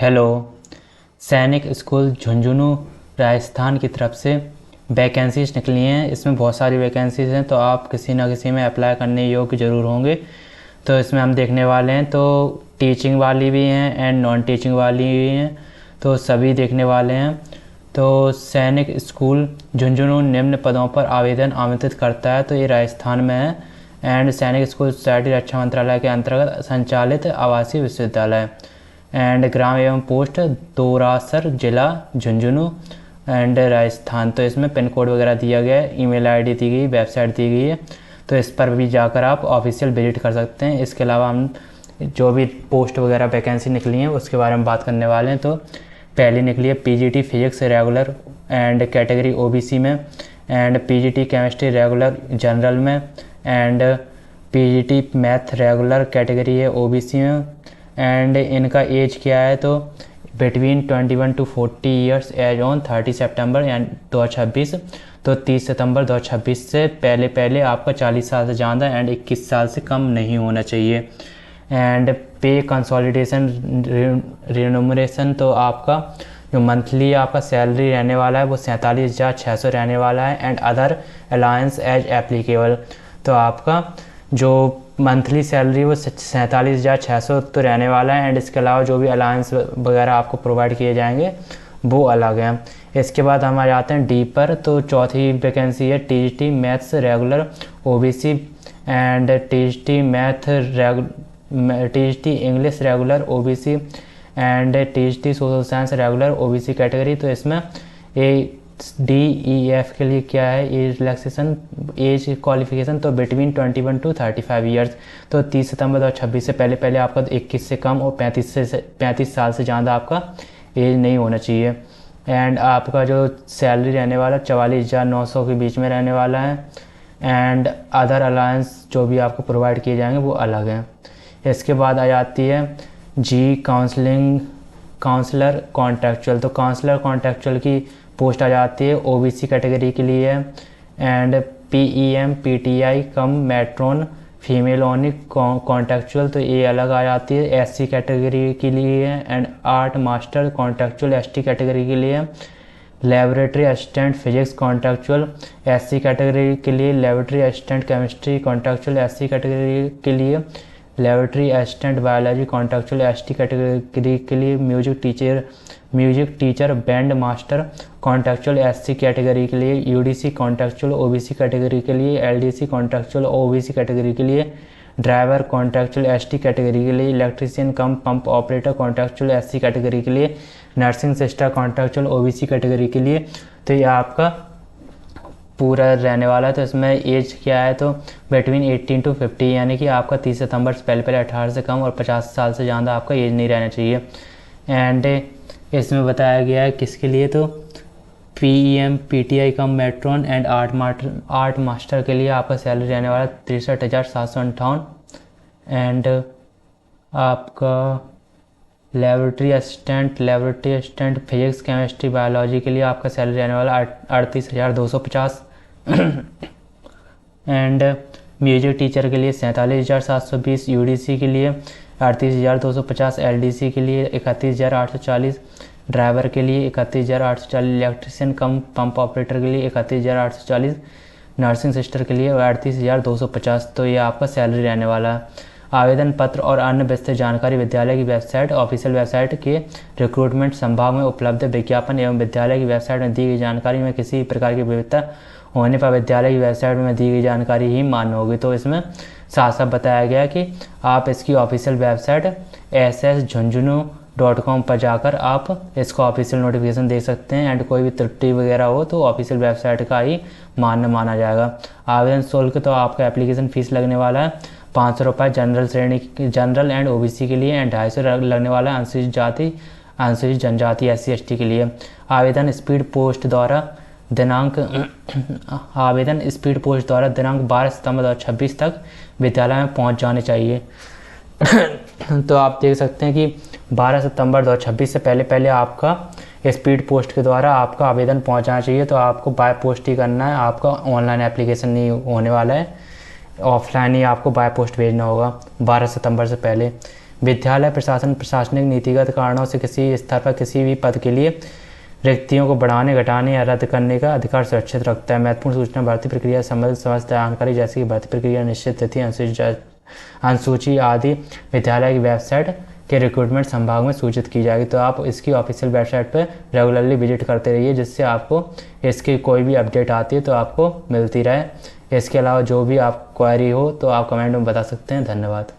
Hello. सैनिक school Jhunjhunu Rajasthan की तरफ से वैकेंसीज निकली हैं। इसमें बहुत सारी वैकेंसीज हैं, तो आप किसी ना किसी में अप्लाई करने योग्य ज़रूर होंगे। तो इसमें हम देखने वाले हैं, तो टीचिंग वाली भी हैं एंड नॉन टीचिंग वाली भी हैं, तो सभी देखने वाले हैं। तो सैनिक स्कूल झुंझुनू निम्न पदों पर आवेदन आमंत्रित करता है, तो ये राजस्थान में है। एंड सैनिक स्कूल सोसाइटी रक्षा मंत्रालय के अंतर्गत संचालित आवासीय विश्वविद्यालय एंड ग्राम एवं पोस्ट दोरासर जिला झुंझुनू एंड राजस्थान। तो इसमें पिन कोड वगैरह दिया गया है, ईमेल आईडी दी गई, वेबसाइट दी गई है, तो इस पर भी जाकर आप ऑफिशियल विजिट कर सकते हैं। इसके अलावा हम जो भी पोस्ट वगैरह वैकेंसी निकली हैं उसके बारे में बात करने वाले हैं। तो पहली निकली है PGT physics regular and category OBC में, and PGT chemistry regular general में, and PGT math regular category है ओबीसी में। एंड इनका एज क्या है, तो between 21 to 40 years age on 30 सितंबर 2026। तो 30 सितंबर 2026 से पहले आपका 40 साल से ज़्यादा एंड 21 साल से कम नहीं होना चाहिए। एंड पे कंसोलिडेशन रिनोमरेशन, तो आपका जो मंथली आपका सैलरी रहने वाला है वो 47,600 रहने वाला है। And other allowance as applicable, तो आपका जो मंथली सैलरी वो 47,600 तो रहने वाला है। एंड इसके अलावा जो भी अलायंस वगैरह आपको प्रोवाइड किए जाएंगे वो अलग हैं। इसके बाद हम आ जाते हैं डी पर। तो चौथी वैकेंसी है TGT maths regular OBC and TGT English regular OBC and TGT social science regular OBC category. तो इसमें DEF के लिए क्या है, एज रिलैक्सेशन एज क्वालिफिकेशन, तो बिटवीन 21 to 35 ईयर्स। तो 30 सितंबर 2026 से पहले आपका 21 से कम और 35 साल से ज़्यादा आपका एज नहीं होना चाहिए। एंड आपका जो सैलरी रहने वाला 44,900 के बीच में रहने वाला है। एंड अदर अलायंस जो भी आपको प्रोवाइड किए जाएंगे वो अलग हैं। इसके बाद आ जाती है जी काउंसलर कॉन्ट्रेक्चुअल। तो काउंसलर कॉन्ट्रेक्चुअल की पोस्ट आ जाती है ओबीसी कैटेगरी के लिए है। And PEM PTI come matron female only contractual, तो ये अलग आ जाती है SC कैटेगरी के लिए है। And art master contractual ST category के लिए है। Laboratory assistant physics contractual SC category के लिए। Laboratory assistant chemistry contractual SC category के लिए। Laboratory assistant biology contractual ST category के लिए। Music teacher band master contractual SC category के लिए। UDC कॉन्ट्रेक्चुअल OBC कैटेगरी के लिए। LDC कॉन्ट्रेक्चुअल OBC कैटेगरी के लिए। ड्राइवर कॉन्ट्रेक्चुअल ST कैटेगरी के लिए। इलेक्ट्रीशियन कम pump operator contractual SC category के लिए। Nursing sister contractual OBC category के लिए। तो ये आपका पूरा रहने वाला है। तो इसमें एज क्या है, तो बिटवीन 18 to 50, यानी कि आपका 30 सितंबर से पहले 18 से कम और 50 साल से ज़्यादा आपका एज नहीं रहना चाहिए। एंड इसमें बताया गया है किसके लिए, तो PEM PTI come matron and art master के लिए आपका सैलरी रहने वाला 63,758। एंड आपका laboratory assistant physics chemistry biology के लिए आपका सैलरी रहने वाला 38,250। एंड म्यूजिक टीचर के लिए 47,720। UDC के लिए 38,250। LDC के लिए 31,840। ड्राइवर के लिए 31,840। इलेक्ट्रीशियन कम पंप ऑपरेटर के लिए 31,840। नर्सिंग सिस्टर के लिए 38,250। तो ये आपका सैलरी रहने वाला है। आवेदन पत्र और अन्य विस्तृत जानकारी विद्यालय की वेबसाइट ऑफिशियल वेबसाइट के रिक्रूटमेंट संभाग में उपलब्ध विज्ञापन एवं विद्यालय की वेबसाइट में दी गई जानकारी में किसी प्रकार की विविधता होने पर विद्यालय की वेबसाइट में दी गई जानकारी ही मान्य होगी। तो इसमें साफ साफ बताया गया कि आप इसकी ऑफिशियल वेबसाइट ssjhunjhunu.com पर जाकर आप इसका ऑफिशियल नोटिफिकेशन देख सकते हैं। एंड कोई भी त्रुटि वगैरह हो तो ऑफिशियल वेबसाइट का ही मान्य माना जाएगा। आवेदन शुल्क, तो आपका एप्लीकेशन फ़ीस लगने वाला है 500 रुपये जनरल एंड OBC के लिए। एंड 250 लगने वाला है अनुसूचित जनजाति SC ST के लिए। आवेदन स्पीड पोस्ट द्वारा दिनांक 12 सितंबर 2026 तक विद्यालय में पहुंच जाने चाहिए। तो आप देख सकते हैं कि 12 सितंबर 2026 से पहले आपका स्पीड पोस्ट के द्वारा आपका आवेदन पहुंचाना चाहिए। तो आपको बाय पोस्ट ही करना है, आपका ऑनलाइन एप्लीकेशन नहीं होने वाला है, ऑफलाइन ही आपको बाय पोस्ट भेजना होगा 12 सितंबर से पहले। विद्यालय प्रशासन प्रशासनिक नीतिगत कारणों से किसी स्तर पर किसी भी पद के लिए रिक्तियों को बढ़ाने, घटाने या रद्द करने का अधिकार सुरक्षित रखता है। महत्वपूर्ण सूचना भर्ती प्रक्रिया से संबंधित समस्त जानकारी जैसे कि भर्ती प्रक्रिया, निश्चित तिथि, अनुसूची आदि विद्यालय की वेबसाइट के रिक्रूटमेंट संभाग में सूचित की जाएगी। तो आप इसकी ऑफिशियल वेबसाइट पर रेगुलरली विजिट करते रहिए, जिससे आपको इसकी कोई भी अपडेट आती है तो आपको मिलती रहे। इसके अलावा जो भी आप क्वेरी हो तो आप कमेंट में बता सकते हैं। धन्यवाद।